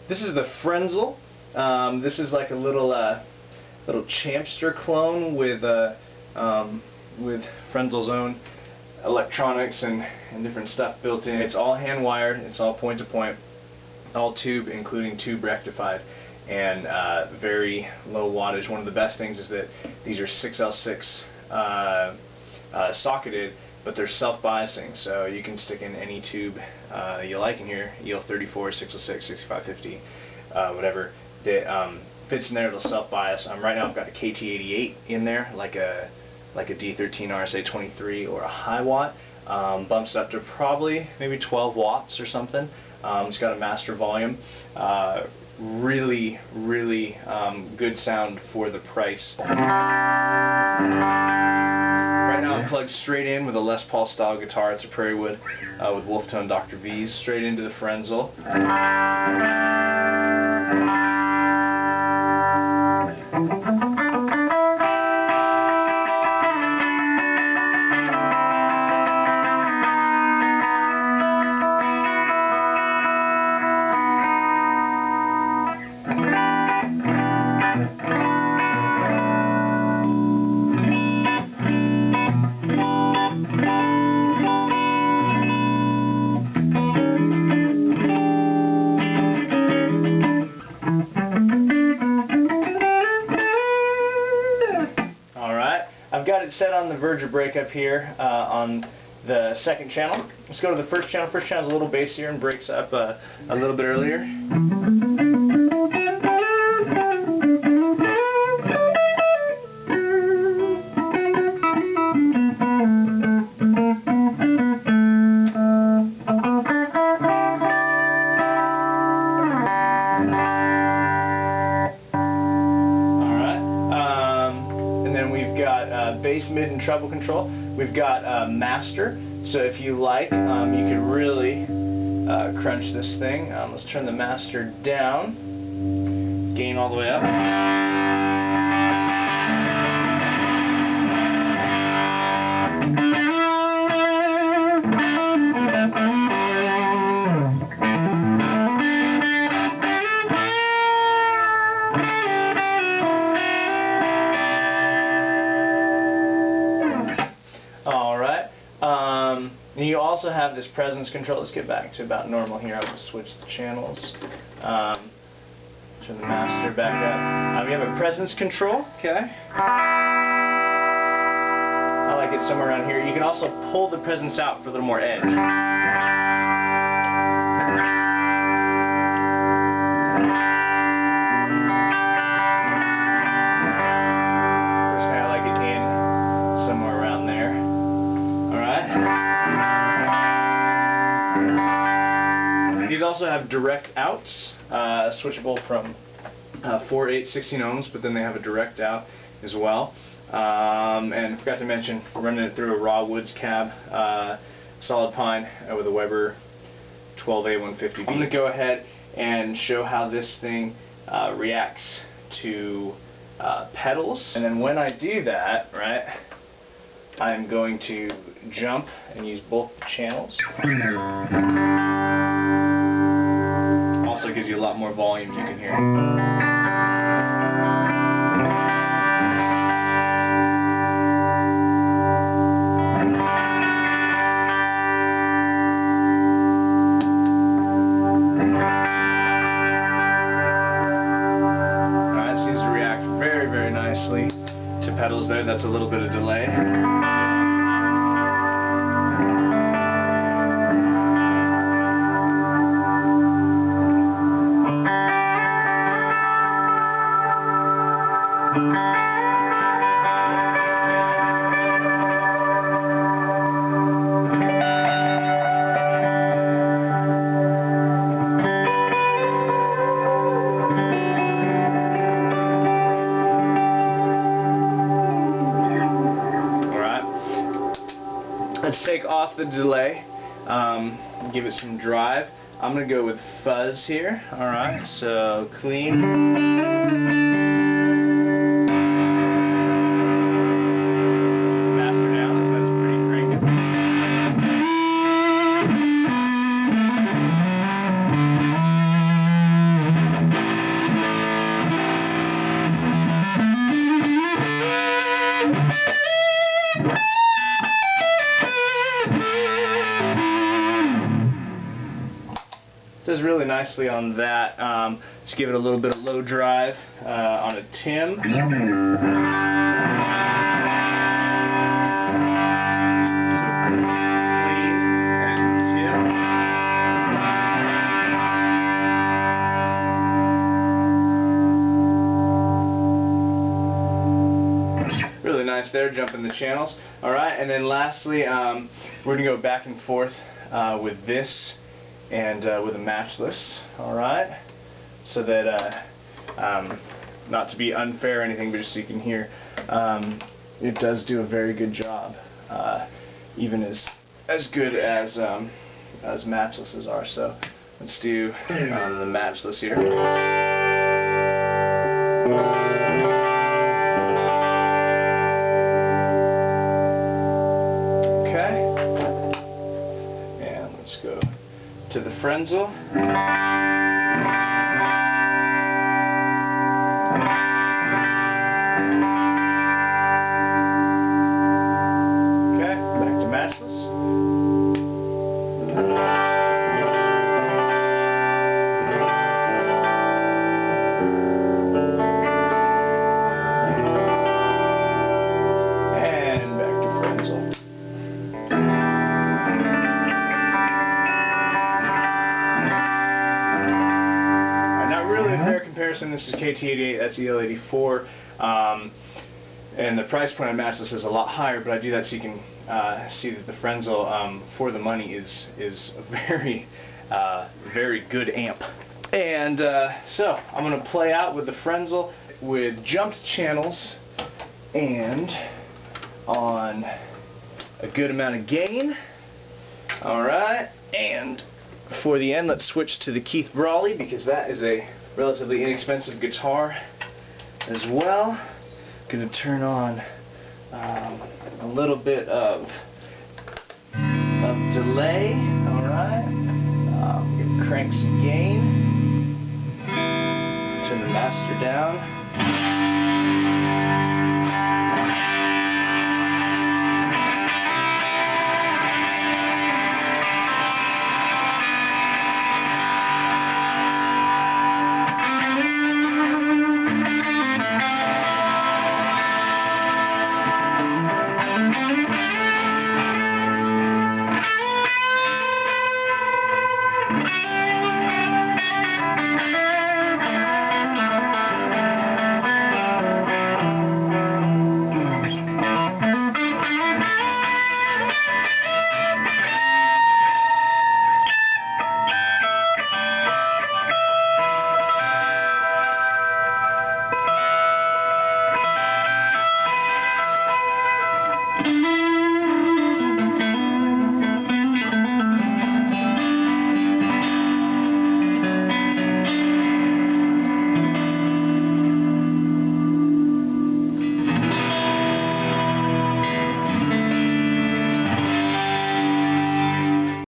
This is the Frenzel. This is like a little Champster clone with Frenzel's own electronics and different stuff built in. It's all hand wired. It's all point to point, all tube, including tube rectified, and very low wattage. One of the best things is that these are 6L6 socketed, but they're self-biasing, so you can stick in any tube you like in here, EL34, 606, 6550, whatever that fits in there. It'll self-bias. Right now I've got a KT88 in there, like a D13 RSA 23 or a high watt. Bumps it up to probably maybe 12 watts or something. It's got a master volume. Really good sound for the price. Right now I'm plugged straight in with a Les Paul style guitar. It's a Prairie Wood with Wolf Tone Dr. V's, straight into the Frenzel. I've got it set on the verge of breakup here on the second channel. Let's go to the first channel. First channel is a little bassier and breaks up a little bit earlier. Bass, mid, and treble control. We've got master, so if you like, you can really crunch this thing. Let's turn the master down, gain all the way up. And you also have this presence control. Let's get back to about normal here. I'll just switch the channels. Turn the master back up. You have a presence control. Okay. I like it somewhere around here. You can also pull the presence out for a little more edge. Personally, I like it in somewhere around there. All right. These also have direct outs, switchable from 4, 8, 16 ohms, but then they have a direct out as well. And I forgot to mention, we're running it through a raw woods cab, solid pine with a Weber 12A150B. I'm going to go ahead and show how this thing reacts to pedals. And then when I do that, right, I'm going to jump and use both channels. Also gives you a lot more volume, you can hear. Alright, seems to react very nicely to pedals there. That's a little bit of delay. Let's take off the delay, give it some drive. I'm going to go with fuzz here. Alright, so clean. Master down, so that's pretty cranky. nicely on that. Just give it a little bit of low drive on a Tim. Really nice there, jumping the channels. Alright, and then lastly, we're going to go back and forth with this and with a matchless. Alright, so that, not to be unfair or anything, but just so you can hear, it does do a very good job, even as good as matchlesses are. So let's do the matchless here. Let's go to the Frenzel. Okay, back to matchless. And back to Frenzel. Comparison, this is KT88, that's EL84, and the price point on matchless is a lot higher, but I do that so you can see that the Frenzel, for the money, is a very, very good amp. And so, I'm going to play out with the Frenzel with jumped channels and on a good amount of gain. Alright, and for the end, let's switch to the Keith Brawley, because that is a relatively inexpensive guitar as well. Going to turn on a little bit of delay. Alright, going to crank some gain, turn the master down.